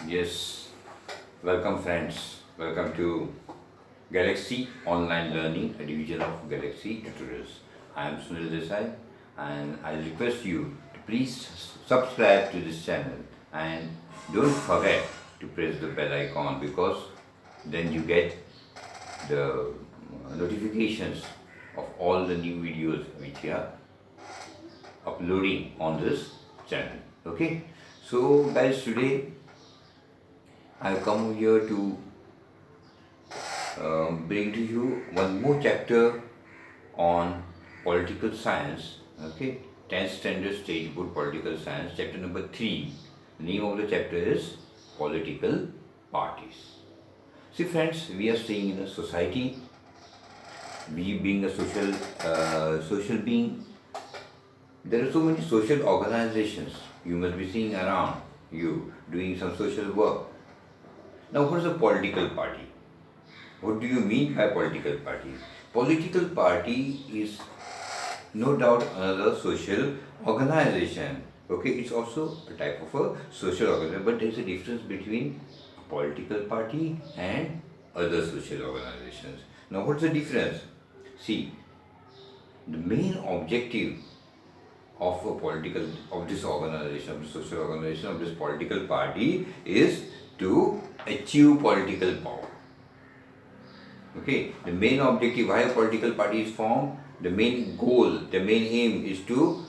Yes, welcome friends. Welcome to Galaxy Online Learning, a division of Galaxy Tutorials. I am Sunil Desai and I request you to please subscribe to this channel and don't forget to press the bell icon because then you get the notifications of all the new videos which we are uploading on this channel. Okay, so guys, today I have come here to bring to you one more chapter on political science. Okay, 10th standard stage board political science, chapter number 3. The name of the chapter is political parties. See friends, we are staying in a society. We being a social being, there are so many social organizations you must be seeing around you doing some social work. Now, what is a political party? What do you mean by political party? Political party is no doubt another social organization. Okay, it's also a type of a social organization, but there is a difference between a political party and other social organizations. Now, what's the difference? See, the main objective of a political, of this organization, of the social organization, of this political party is to achieve political power. Okay, the main objective why a political party is formed, the main goal, the main aim is to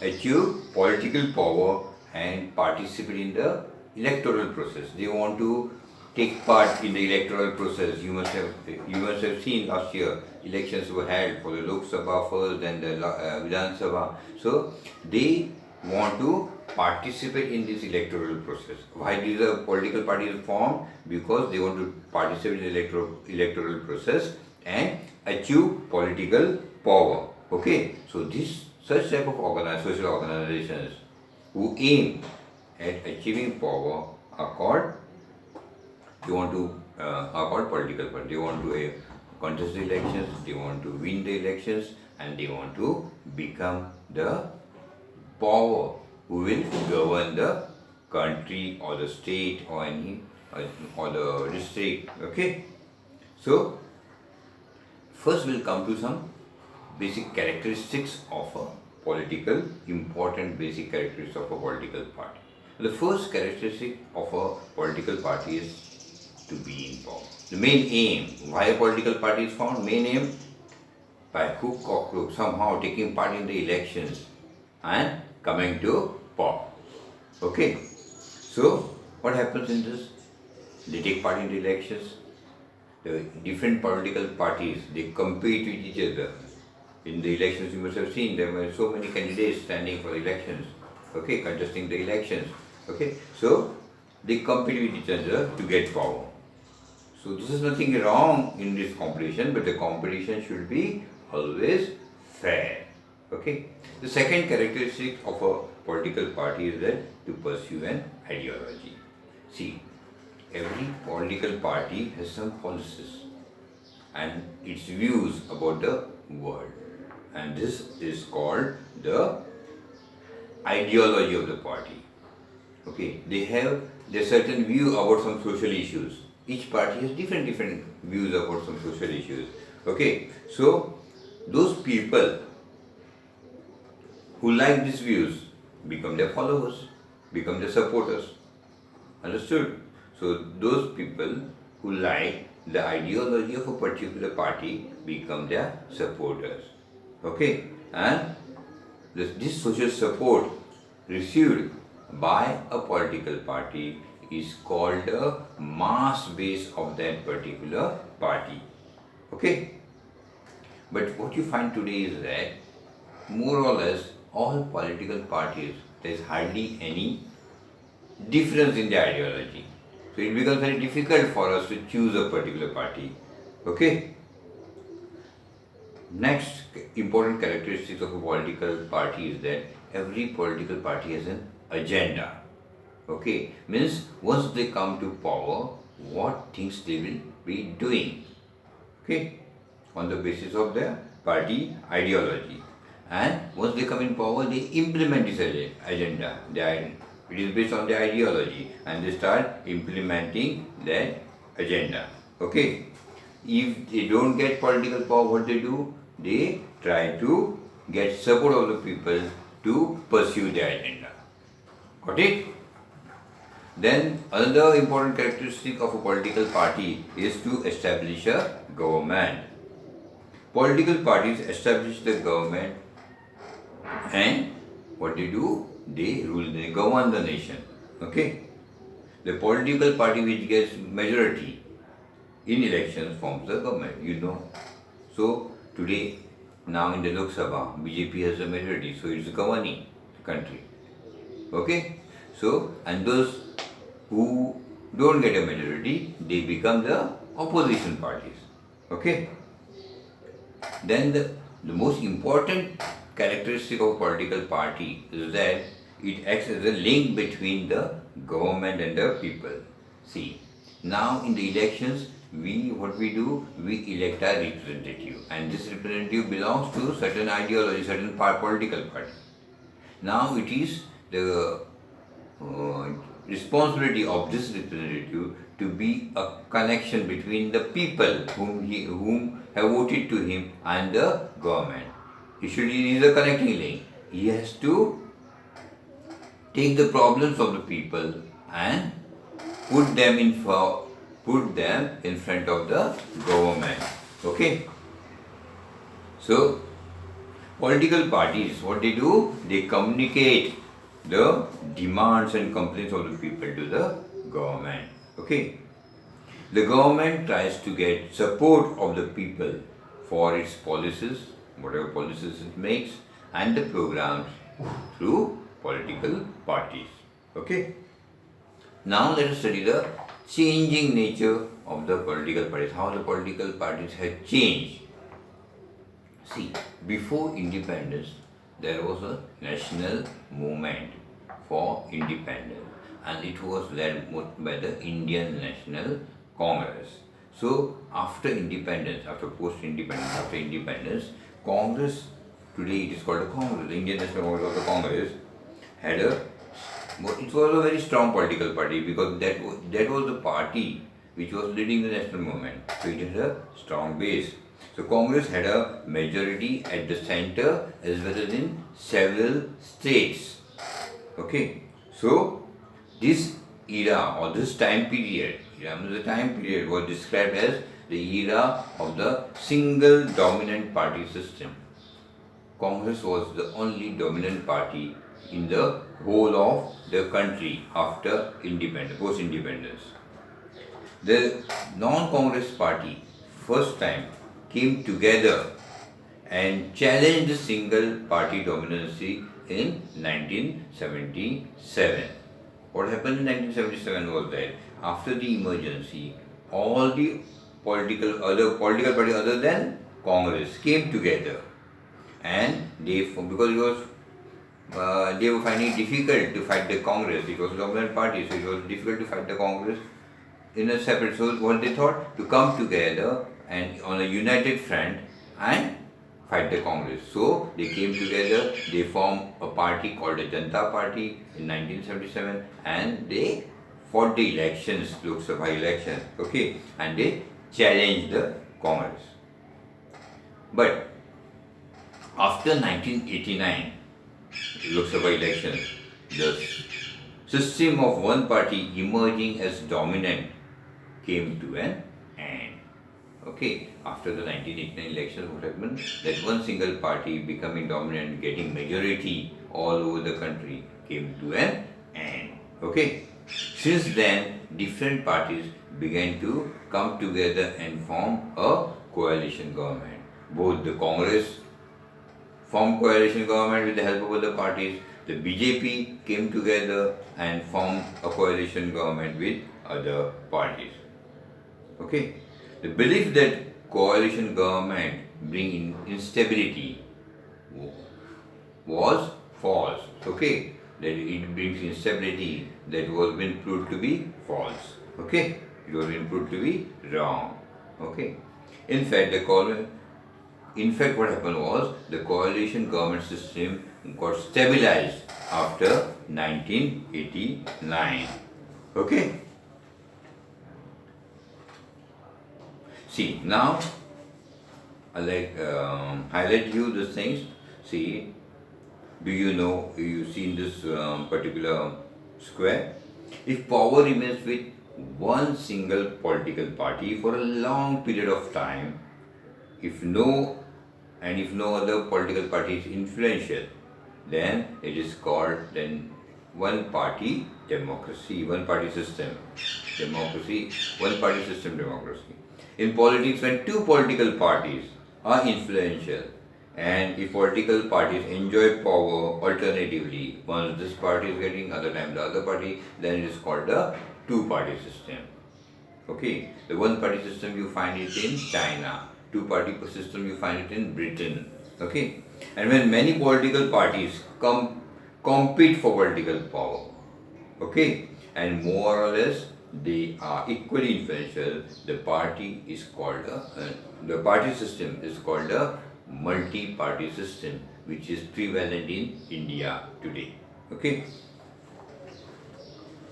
achieve political power and participate in the electoral process. They want to take part in the electoral process. You must have seen last year elections were held for the Lok Sabha first, then the Vidhan Sabha. So they want to participate in this electoral process. Why these political parties formed? Because they want to participate in the electoral process and achieve political power. Okay, so this such type of social organizations who aim at achieving power are called political party. They want to contest the elections, they want to win the elections, and they want to become the power who will govern the country or the state or or the district. Okay, so first we'll come to some basic characteristics of a important basic characteristics of a political party. The first characteristic of a political party is to be in power. The main aim, why a political party is formed, main aim, by hook or crook, somehow taking part in the elections and coming to power. Okay, so what happens in this? They take part in the elections. The different political parties, they compete with each other. In the elections, you must have seen there were so many candidates standing for elections. Okay, contesting the elections. Okay, so they compete with each other to get power. So this is nothing wrong in this competition, but the competition should be always fair. Okay. The second characteristic of a political party is that to pursue an ideology. See, every political party has some policies and its views about the world, and this is called the ideology of the party. Okay, they have their certain view about some social issues. Each party has different views about some social issues. Okay, so those people who like these views become their followers, become their supporters. Understood? So those people who like the ideology of a particular party become their supporters. Okay, and this social support received by a political party is called the mass base of that particular party. Okay, but what you find today is that more or less all political parties, there is hardly any difference in the ideology. So it becomes very difficult for us to choose a particular party. Okay. Next important characteristics of a political party is that every political party has an agenda. Okay, means once they come to power, what things they will be doing. Okay, on the basis of their party ideology. And once they come in power, they implement this agenda, It is based on the ideology, and they start implementing that agenda. Okay. If they don't get political power, what they do? They try to get support of the people to pursue their agenda. Got it? Then another important characteristic of a political party is to establish a government. Political parties establish the government, and what they do? They rule, they govern the nation. Okay? The political party which gets majority in elections forms the government, you know. So today, now in the Lok Sabha, BJP has a majority, so it's governing the country. Okay? So, and those who don't get a majority, they become the opposition parties. Okay? Then the most important characteristic of a political party is that it acts as a link between the government and the people. See, now in the elections, we elect our representative, and this representative belongs to certain ideology, certain political party. Now it is the responsibility of this representative to be a connection between the people whom have voted to him and the government. He is a connecting link. He has to take the problems of the people and put them in front of the government. Okay. So political parties, what they do? They communicate the demands and complaints of the people to the government. Okay. The government tries to get support of the people for its policies, whatever policies it makes, and the programs through political parties. Okay. Now let us study the changing nature of the political parties, how the political parties have changed. See, before independence, there was a national movement for independence, and it was led by the Indian National Congress. So, after independence, after independence, Congress, today it is called a Congress, the Indian National Congress of the Congress, it was a very strong political party, because that was the party which was leading the national movement. So, it had a strong base. So Congress had a majority at the center as well as in several states. Okay. So this era or this time period, the time period was described as the era of the single dominant party system. Congress was the only dominant party in the whole of the country after independence, post-independence. The non-Congress party first time came together and challenged the single party dominancy in 1977. What happened in 1977 was that after the emergency, all the other political parties other than Congress came together, and because they were finding it difficult to fight the Congress. It was a dominant party, so it was difficult to fight the Congress in a separate. So what they thought, to come together and on a united front and fight the Congress. So they came together, they formed a party called the Janata Party in 1977, and they fought the elections, Lok Sabha elections, okay, and they challenged the Congress. But after 1989 Lok Sabha elections, the system of one party emerging as dominant came to an end. Okay, after the 1989 elections, what happened? That one single party becoming dominant, getting majority all over the country, came to an end. Okay, since then, different parties began to come together and form a coalition government. Both the Congress formed coalition government with the help of other parties. The BJP came together and formed a coalition government with other parties. Okay. The belief that coalition government bring instability was false. Okay. That it brings instability, that was been proved to be false. Okay. It was been proved to be wrong. Okay. In fact, what happened was the coalition government system got stabilized after 1989. Okay. See, now I highlight you these things. See, do you know, you see in this particular square, if power remains with one single political party for a long period of time, if no other political party is influential, then it is called then one party democracy, one party system democracy, one party system democracy. In politics, when two political parties are influential and if political parties enjoy power alternatively, once this party is getting, other time the other party, then it is called the two-party system. Okay, the one-party system you find it in China, two-party system you find it in Britain. Okay, and when many political parties compete for political power, okay, and more or less they are equally influential, the party is called the party system is called a multi-party system, which is prevalent in India today. Okay.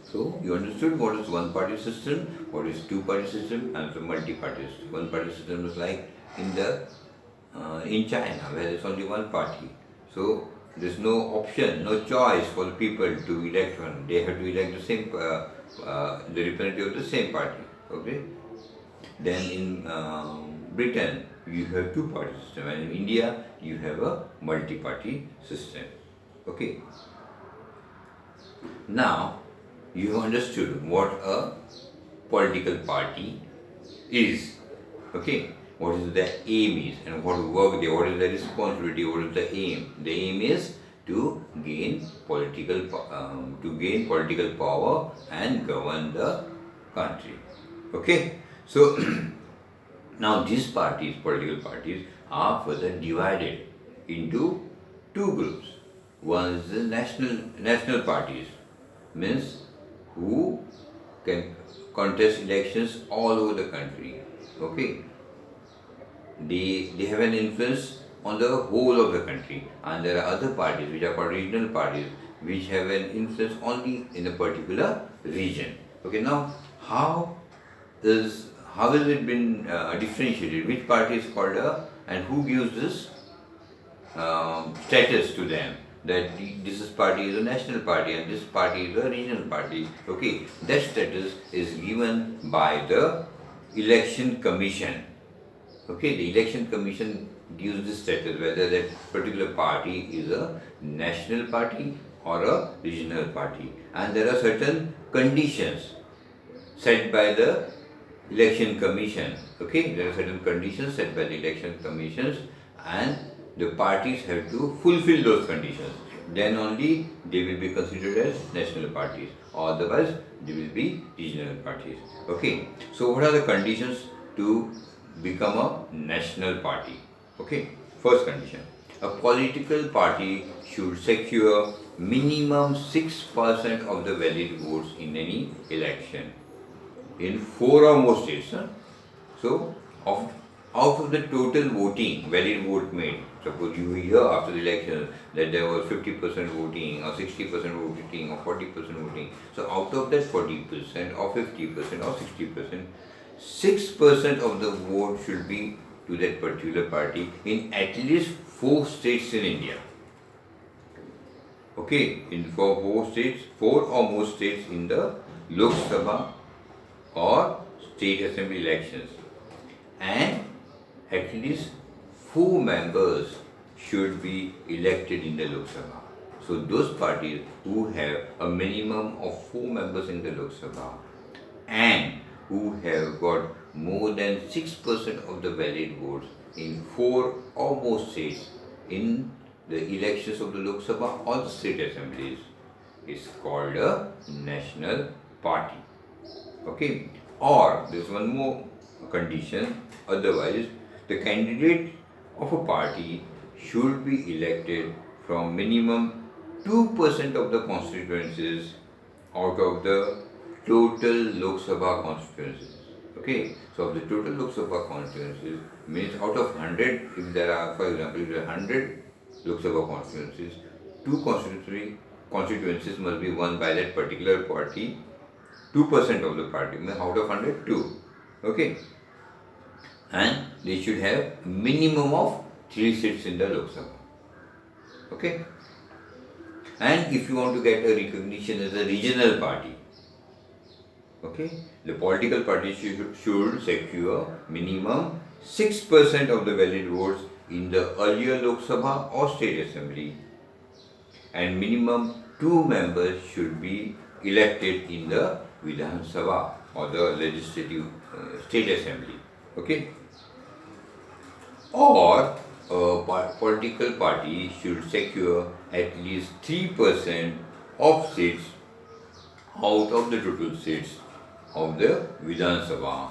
So you understood what is one-party system, what is two-party system, and the multi-party system. One-party system is like in China, where there's only one party. So there's no option, no choice for the people to elect one. They have to elect the same, the representative of the same party. Okay. Then in Britain, you have two-party system, and in India, you have a multi-party system. Okay. Now, you have understood what a political party is. Okay, what is the aim is, and what work they, what is the responsibility, what is the aim. The aim is to gain political power and govern the country. Okay, so now these parties, political parties, are further divided into two groups. One is the national parties, means who can contest elections all over the country. Okay, they have an influence on the whole of the country, and there are other parties which are called regional parties, which have an influence only in a particular region. Okay, now how is it been differentiated? Which party is called and who gives this status to them, that this party is a national party and this party is a regional party. Okay, that status is given by the election commission. Okay, the election commission gives this status, whether that particular party is a national party or a regional party, and there are certain conditions set by the election commission. Okay, there are certain conditions set by the election commissions, and the parties have to fulfill those conditions. Then only they will be considered as national parties, or otherwise they will be regional parties. Okay, so what are the conditions to become a national party? Okay, first condition, a political party should secure minimum 6% of the valid votes in any election in 4 or more states. So, out of the total voting, valid vote made, suppose you hear after the election that there was 50% voting or 60% voting or 40% voting. So, out of that 40% or 50% or 60%, 6% of the vote should be to that particular party in at least 4 states in India. Okay, in 4 or more states in the Lok Sabha or state assembly elections, and at least 4 members should be elected in the Lok Sabha. So those parties who have a minimum of 4 members in the Lok Sabha and who have got more than 6% of the valid votes in 4 or more states in the elections of the Lok Sabha or the state assemblies is called a national party. Okay, or there is one more condition, otherwise the candidate of a party should be elected from minimum 2% of the constituencies out of the total Lok Sabha constituencies. Okay, so of the total Lok Sabha constituencies, means out of 100, if there are, for example, if there are 100 Lok Sabha constituencies, 2 constituencies constituencies must be won by that particular party, 2% of the party, out of 100, 2. Okay. And they should have minimum of 3 seats in the Lok Sabha. Okay. And if you want to get a recognition as a regional party, okay, the political party should secure minimum 6% of the valid votes in the earlier Lok Sabha or State Assembly, and minimum 2 members should be elected in the Vidhan Sabha or the legislative State Assembly. Okay. Or a political party should secure at least 3% of seats out of the total seats of the Vidhan Sabha.